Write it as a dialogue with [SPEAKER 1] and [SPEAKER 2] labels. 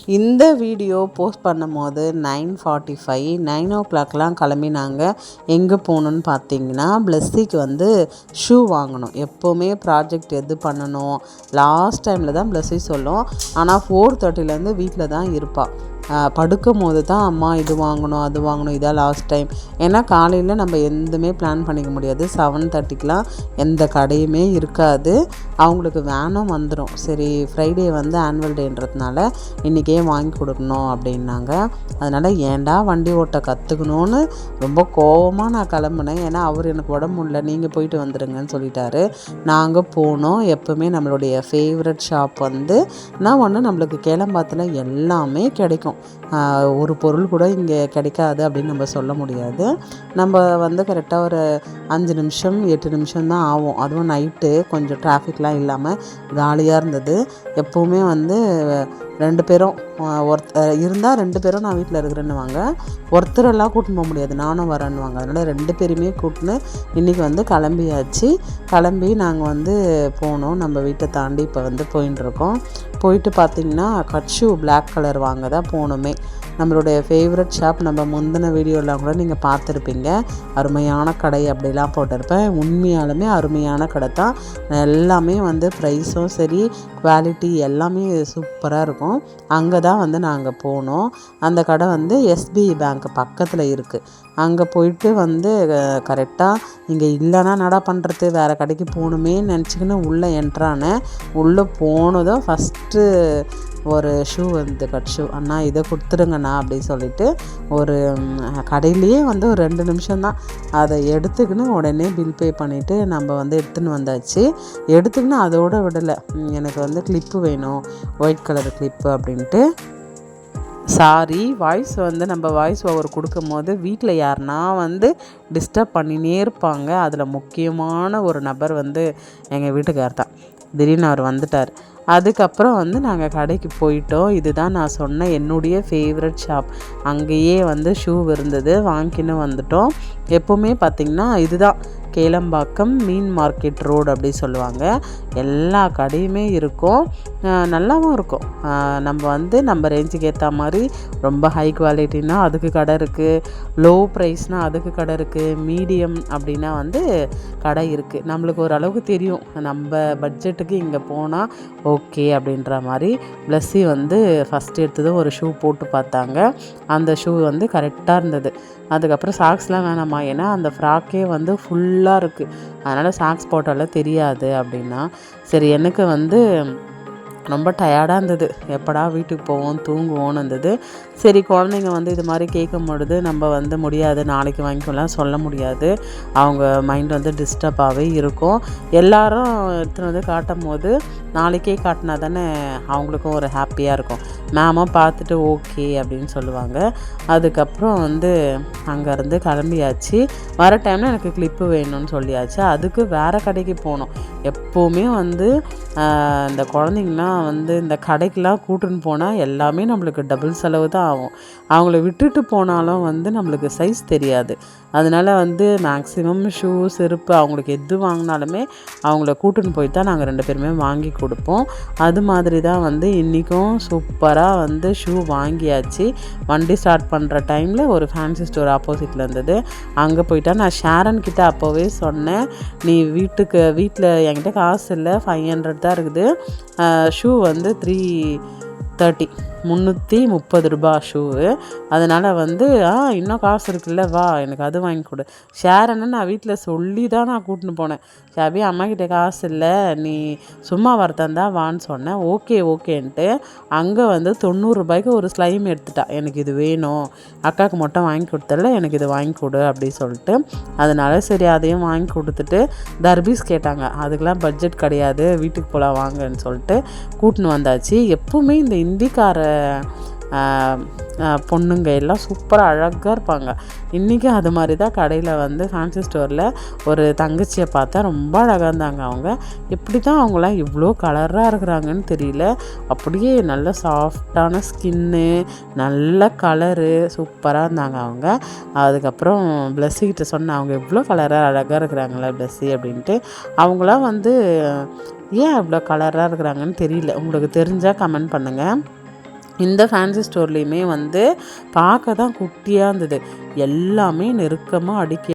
[SPEAKER 1] இந்த video post பண்ணும்போது 9:45 9 o'clockலாம் கிளம்பினாங்க. எங்கே போகணுன்னு பார்த்தீங்கன்னா, பிளஸ்ஸிக்கு வந்து ஷூ வாங்கணும். எப்போவுமே ப்ராஜெக்ட் எது பண்ணணும் லாஸ்ட் டைமில் தான் பிளஸ்ஸி சொல்லும். ஆனால் 4:30லேருந்து வீட்டில் தான் இருப்பாள். படுக்கும் போது தான் அம்மா இது வாங்கணும் அது வாங்கணும், இதான் லாஸ்ட் டைம். ஏன்னா காலையில் நம்ம எதுவுமே பிளான் பண்ணிக்க முடியாது. 7:30க்கெலாம் எந்த கடையுமே இருக்காது. அவங்களுக்கு வேனும் வந்துடும். சரி, ஃப்ரைடே வந்து ஆனுவல் டேன்றதுனால இன்றைக்கே வாங்கி கொடுக்கணும் அப்படின்னாங்க. அதனால் ஏன்டா வண்டி ஓட்ட கற்றுக்கணுன்னு ரொம்ப கோவமாக நான் கிளம்புனேன். ஏன்னா அவர் எனக்கு உடம்பு முடியல, நீங்கள் போயிட்டு வந்துடுங்கன்னு சொல்லிட்டாரு. நாங்கள் போனோம். எப்போவுமே நம்மளுடைய ஃபேவரட் ஷாப் வந்து நம்மளுக்கு கேளம்பாத்தில் எல்லாமே கிடைக்கும். ஒரு பொருள் கூட இங்கே கிடைக்காது அப்படின்னு நம்ம சொல்ல முடியாது. நம்ம வந்து கரெக்டாக ஒரு 5 நிமிஷம் 8 நிமிஷம் தான் ஆகும். அதுவும் நைட்டு கொஞ்சம் டிராஃபிக்லாம் இல்லாமல் ஜாலியாக இருந்தது. எப்போவுமே வந்து 2 பேரும் இருந்தால் 2 பேரும் நான் வீட்டில் இருக்கிறேன்னுவாங்க. ஒருத்தரெல்லாம் கூட்டின்னு போக முடியாது, நானும் வரேன்னுவாங்க. அதனால் 2 பேருமே கூட்டின்னு இன்றைக்கி வந்து கிளம்பி நாங்கள் வந்து போனோம். நம்ம வீட்டை தாண்டி இப்போ வந்து போயின்ட்டுருக்கோம். போயிட்டு பார்த்திங்கன்னா கட்ஷூ பிளாக் கலர் வாங்க தான் போகணுமே. நம்மளுடைய ஃபேவரட் ஷாப் நம்ம முந்தின வீடியோலாம் கூட நீங்கள் பார்த்துருப்பீங்க. அருமையான கடை அப்படிலாம் போட்டிருப்பேன். உண்மையாலுமே அருமையான கடை தான். எல்லாமே வந்து ப்ரைஸும் சரி, குவாலிட்டி எல்லாமே சூப்பராக இருக்கும். அங்கே தான் வந்து நாங்கள் போனோம். அந்த கடை வந்து SBI பேங்க் பக்கத்தில் இருக்குது. அங்கே போயிட்டு வந்து கரெக்டாக இங்கே இல்லைன்னா நடா பண்ணுறது, வேறு கடைக்கு போகணுமே நினச்சிக்கின்னு உள்ளே என்ட்ரானேன். உள்ளே போனதும் ஃபஸ்ட்டு ஒரு ஷூ வந்து கட் ஷூ. அண்ணா இதை கொடுத்துருங்கண்ணா அப்படின்னு சொல்லிட்டு ஒரு கடையிலேயே வந்து ஒரு 2 நிமிஷம்தான் அதை எடுத்துக்கின்னு உடனே பில் பே பண்ணிவிட்டு நம்ம வந்து எடுத்துன்னு வந்தாச்சு. எடுத்துக்கின்னு அதோடு விடலை, எனக்கு வந்து கிளிப்பு வேணும், ஒயிட் கலர் கிளிப்பு அப்படின்ட்டு. சாரி, நம்ம வாய்ஸ் ஓவர் கொடுக்கும் போது வீட்டில் யாருன்னா வந்து டிஸ்டர்ப் பண்ணினே இருப்பாங்க. அதில் முக்கியமான ஒரு நபர் வந்து எங்கள் வீட்டுக்கார் தான். திடீர்னு அவர் வந்துட்டார். அதுக்கப்புறம் வந்து நாங்கள் கடைக்கு போயிட்டோம். இதுதான் நான் சொன்ன என்னுடைய ஃபேவரட் ஷாப். அங்கேயே வந்து ஷூ இருந்தது, வாங்கின்னு வந்துட்டோம். எப்போவுமே பார்த்திங்கன்னா இதுதான் கேளம்பாக்கம் மீன் மார்க்கெட் ரோடு அப்படி சொல்லுவாங்க. எல்லா கடையுமே இருக்கும், நல்லாவும் இருக்கும். நம்ம வந்து நம்ம ரேஞ்சுக்கு ஏற்ற மாதிரி ரொம்ப ஹை குவாலிட்டினா அதுக்கு கடை இருக்குது, லோ ப்ரைஸ்னால் அதுக்கு கடை இருக்குது, மீடியம் அப்படின்னா வந்து கடை இருக்குது. நம்மளுக்கு ஓரளவுக்கு தெரியும் நம்ம பட்ஜெட்டுக்கு இங்கே போனால் ஓகே அப்படின்ற மாதிரி. பிளஸ்ஸி வந்து ஃபஸ்ட் எடுத்ததும் ஒரு ஷூ போட்டு பார்த்தாங்க. அந்த ஷூ வந்து கரெக்டாக இருந்தது. அதுக்கப்புறம் சாக்ஸ்லாம் வேணாமா, ஏன்னா அந்த ஃப்ராக்கே வந்து ஃபுல்லாக இருக்குது, அதனால் சாக்ஸ் போட்டாலும் தெரியாது அப்படின்னா. சரி, எனக்கு வந்து ரொம்ப டயர்டாக இருந்தது. எப்படா வீட்டுக்கு போவோம் தூங்குவோன்னு இருந்தது. சரி, குழந்தைங்க வந்து இது மாதிரி கேட்கும் பொழுது நம்ம வந்து முடியாது, நாளைக்கு வாங்கிக்கலாம் சொல்ல முடியாது. அவங்க மைண்ட் வந்து டிஸ்டர்பாகவே இருக்கும். எல்லாரும் எடுத்துகிட்டு வந்து காட்டும் போது நாளைக்கே காட்டினா தானே அவங்களுக்கும் ஒரு ஹாப்பியாக இருக்கும். மேமும் பார்த்துட்டு ஓகே அப்படின்னு சொல்லுவாங்க. அதுக்கப்புறம் வந்து அங்கேருந்து கிளம்பியாச்சு. வர டைமில் எனக்கு கிளிப்பு வேணும்னு சொல்லியாச்சு. அதுக்கு வேறு கடைக்கு போனோம். எப்போவுமே வந்து இந்த குழந்தைங்களாம் வந்து இந்த கடைக்கெலாம் கூட்டுன்னு போனால் எல்லாமே நம்மளுக்கு டபுள் செலவு தான் ஆகும். அவங்கள விட்டுட்டு போனாலும் வந்து நம்மளுக்கு சைஸ் தெரியாது. அதனால் வந்து மேக்ஸிமம் ஷூ, செருப்பு அவங்களுக்கு எது வாங்கினாலுமே அவங்கள கூட்டுன்னு போய் தான் நாங்கள் 2 பேருமே வாங்கி கொடுப்போம். அது மாதிரி தான் வந்து இன்றைக்கும் சூப்பராக வந்து ஷூ வாங்கியாச்சு. வண்டி ஸ்டார்ட் பண்ணுற டைமில் ஒரு ஃபேன்சி ஸ்டோர் ஆப்போசிட்டில் இருந்தது. அங்கே போயிட்டா நான் ஷேரன்கிட்ட அப்போவே சொன்னேன், நீ வீட்டில் என்கிட்ட காசு இல்லை, 500 தான் இருக்குது, ஷூ வந்து 330 330 ஷூவு. அதனால் வந்து இன்னும் காசு இருக்குல்ல, வா எனக்கு அது வாங்கி கொடு. ஷேரன்னு நான் வீட்டில் சொல்லி தான் நான் கூட்டின்னு போனேன். ஷாபி, அம்மாக்கிட்ட காசு இல்லை, நீ சும்மா வரத்தந்தா வான்னு சொன்னேன். ஓகேன்ட்டு அங்கே வந்து 90 ரூபாய்க்கு ஒரு ஸ்லைம் எடுத்துட்டா. எனக்கு இது வேணும், அக்காவுக்கு மட்டும் வாங்கி கொடுத்தல, எனக்கு இது வாங்கி கொடு அப்படி சொல்லிட்டு. அதனால் சரி அதையும் வாங்கி கொடுத்துட்டு தர்பீஸ் கேட்டாங்க. அதுக்கெலாம் பட்ஜெட் கிடையாது, வீட்டுக்கு போகலாம் வாங்கன்னு சொல்லிட்டு கூட்டின்னு வந்தாச்சு. எப்பவுமே இந்த இந்திக்கார பொண்ணுங்க எல்லாம் சூப்பராக அழகாக இருப்பாங்க. இன்றைக்கி அது மாதிரி தான் கடையில் வந்து ஃபேன்சி ஸ்டோரில் ஒரு தங்கச்சியை பார்த்தா ரொம்ப அழகாக இருந்தாங்க. அவங்க எப்படி தான் அவங்களாம் இவ்வளோ கலராக இருக்கிறாங்கன்னு தெரியல. அப்படியே நல்ல சாஃப்டான ஸ்கின்னு, நல்ல கலரு, சூப்பராக இருந்தாங்க அவங்க. அதுக்கப்புறம் பிளஸ்ஸிக்கிட்ட சொன்னேன், அவங்க எவ்வளோ கலராக அழகாக இருக்கிறாங்களா பிளஸ்ஸி அப்படின்ட்டு. அவங்களாம் வந்து ஏன் இவ்வளோ கலராக இருக்கிறாங்கன்னு தெரியல. உங்களுக்கு தெரிஞ்சால் கமெண்ட் பண்ணுங்கள். இந்த ஃபேன்சி ஸ்டோர்லேயுமே வந்து பார்க்க தான் குட்டியாக இருந்தது, எல்லாமே நெருக்கமாக அடுக்கி